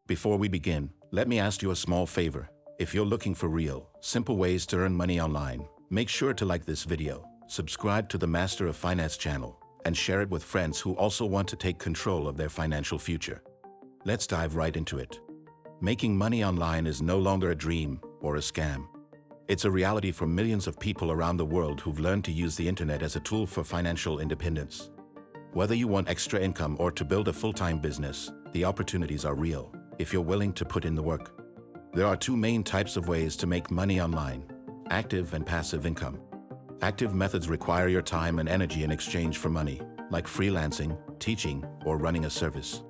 Before we begin, let me ask you a small favor. If you're looking for real, simple ways to earn money online, make sure to like this video, subscribe to the Master of Finance channel, and share it with friends who also want to take control of their financial future. Let's dive right into it. Making money online is no longer a dream or a scam. It's a reality for millions of people around the world who've learned to use the internet as a tool for financial independence. Whether you want extra income or to build a full-time business, the opportunities are real if you're willing to put in the work. There are two main types of ways to make money online: active and passive income. Active methods require your time and energy in exchange for money, like freelancing, teaching, or running a service.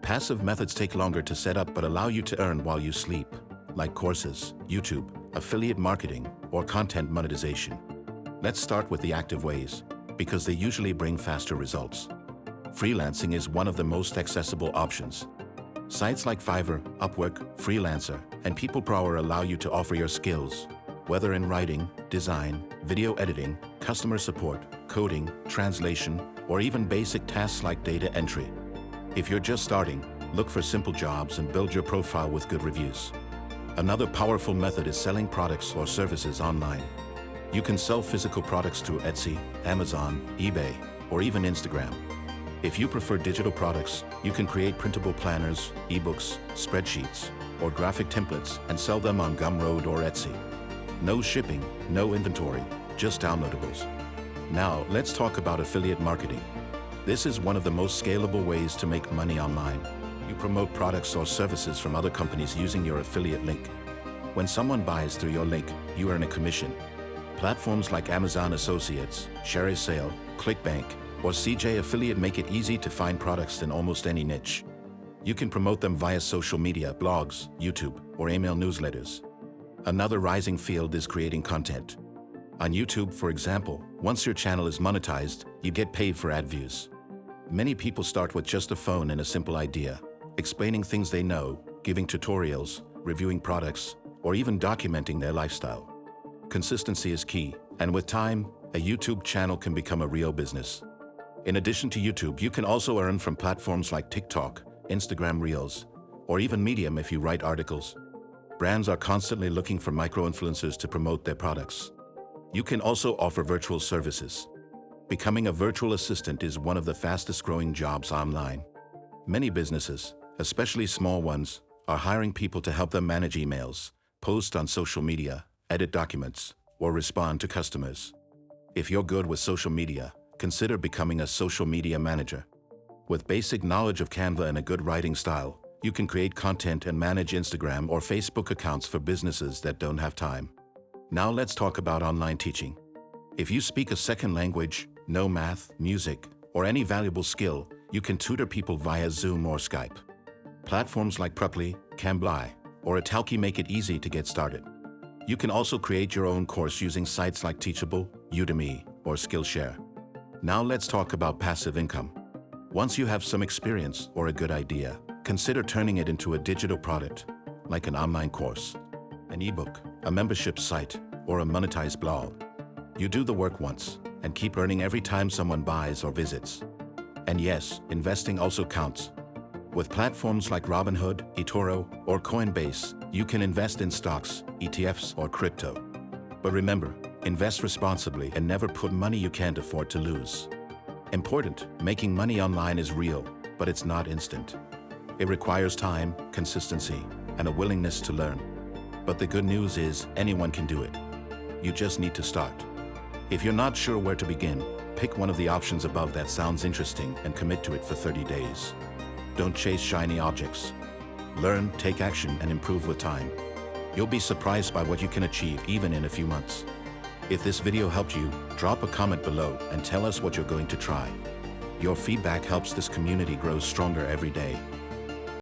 Passive methods take longer to set up but allow you to earn while you sleep, like courses, YouTube, affiliate marketing, or content monetization. Let's start with the active ways, because they usually bring faster results. Freelancing is one of the most accessible options. Sites like Fiverr, Upwork, Freelancer, and People Per Hour allow you to offer your skills, whether in writing, design, video editing, customer support, coding, translation, or even basic tasks like data entry. If you're just starting, look for simple jobs and build your profile with good reviews. Another powerful method is selling products or services online. You can sell physical products through Etsy, Amazon, eBay, or even Instagram. If you prefer digital products, you can create printable planners, ebooks, spreadsheets, or graphic templates and sell them on Gumroad or Etsy. No shipping, no inventory, just downloadables. Now, let's talk about affiliate marketing. This is one of the most scalable ways to make money online. You promote products or services from other companies using your affiliate link. When someone buys through your link, you earn a commission. Platforms like Amazon Associates, ShareASale, ClickBank, or CJ Affiliate make it easy to find products in almost any niche. You can promote them via social media, blogs, YouTube, or email newsletters. Another rising field is creating content. On YouTube, for example, once your channel is monetized, you get paid for ad views. Many people start with just a phone and a simple idea, explaining things they know, giving tutorials, reviewing products, or even documenting their lifestyle. Consistency is key, and with time, a YouTube channel can become a real business. In addition to YouTube, you can also earn from platforms like TikTok, Instagram Reels, or even Medium if you write articles. Brands are constantly looking for micro-influencers to promote their products. You can also offer virtual services. Becoming a virtual assistant is one of the fastest-growing jobs online. Many businesses, especially small ones, are hiring people to help them manage emails, post on social media, edit documents, or respond to customers. If you're good with social media, consider becoming a social media manager. With basic knowledge of Canva and a good writing style, you can create content and manage Instagram or Facebook accounts for businesses that don't have time. Now let's talk about online teaching. If you speak a second language, know math, music, or any valuable skill, you can tutor people via Zoom or Skype. Platforms like Preply, Cambly, or Italki make it easy to get started. You can also create your own course using sites like Teachable, Udemy, or Skillshare. Now let's talk about passive income. Once you have some experience or a good idea, consider turning it into a digital product, like an online course, an ebook, a membership site, or a monetized blog. You do the work once and keep earning every time someone buys or visits. And yes, investing also counts. With platforms like Robinhood, eToro, or Coinbase, you can invest in stocks, ETFs, or crypto. But remember, invest responsibly and never put money you can't afford to lose. Important, making money online is real, but it's not instant. It requires time, consistency, and a willingness to learn. But the good news is anyone can do it. You just need to start. If you're not sure where to begin, pick one of the options above that sounds interesting and commit to it for 30 days. Don't chase shiny objects. Learn, take action, and improve with time. You'll be surprised by what you can achieve even in a few months. If this video helped you, drop a comment below and tell us what you're going to try. Your feedback helps this community grow stronger every day.